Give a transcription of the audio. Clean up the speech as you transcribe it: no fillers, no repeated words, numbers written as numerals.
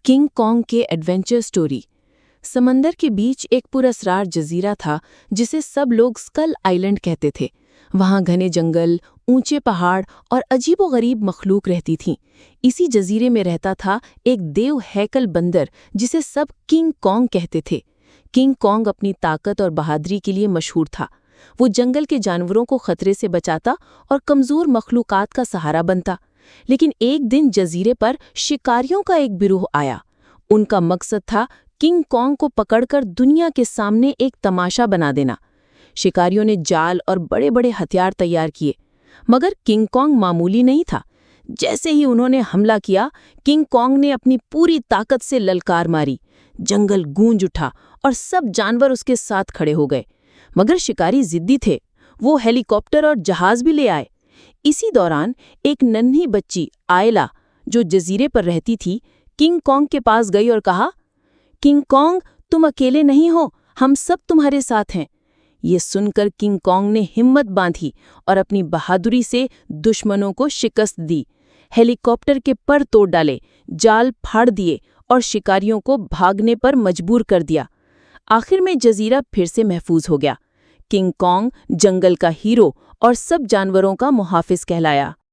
King Kong کے adventure story. سمندر کے بیچ ایک پراسرار جزیرہ تھا جسے سب لوگ اسکل آئلینڈ کہتے تھے۔ وہاں گھنے جنگل، اونچے پہاڑ اور عجیب و غریب مخلوق رہتی تھیں۔ اسی جزیرے میں رہتا تھا ایک دیو ہیکل بندر جسے سب کنگ کانگ کہتے تھے۔ کنگ کانگ اپنی طاقت اور بہادری کے لیے مشہور تھا۔ وہ جنگل کے جانوروں کو خطرے سے بچاتا اور کمزور مخلوقات کا سہارا بنتا۔ لیکن ایک دن جزیرے پر شکاریوں کا ایک گروہ آیا۔ ان کا مقصد تھا کنگ کانگ کو پکڑ کر دنیا کے سامنے ایک تماشا بنا دینا۔ شکاریوں نے جال اور بڑے بڑے ہتھیار تیار کیے، مگر کنگ کانگ معمولی نہیں تھا۔ جیسے ہی انہوں نے حملہ کیا، کنگ کانگ نے اپنی پوری طاقت سے للکار ماری۔ جنگل گونج اٹھا اور سب جانور اس کے ساتھ کھڑے ہو گئے۔ مگر شکاری ضدی تھے، وہ ہیلی کاپٹر اور جہاز بھی لے آئے۔ اسی دوران ایک ننھی بچی آئلا، جو جزیرے پر رہتی تھی، کنگ کانگ کے پاس گئی اور کہا، کنگ کانگ، تم اکیلے نہیں ہو، ہم سب تمہارے ساتھ ہیں۔ یہ سن کر کنگ کانگ نے ہمت باندھی اور اپنی بہادری سے دشمنوں کو شکست دی۔ ہیلی کاپٹر کے پر توڑ ڈالے، جال پھاڑ دیے اور شکاریوں کو بھاگنے پر مجبور کر دیا۔ آخر میں جزیرہ پھر سے محفوظ ہو گیا۔ کنگ کانگ جنگل کا ہیرو اور سب جانوروں کا محافظ کہلایا۔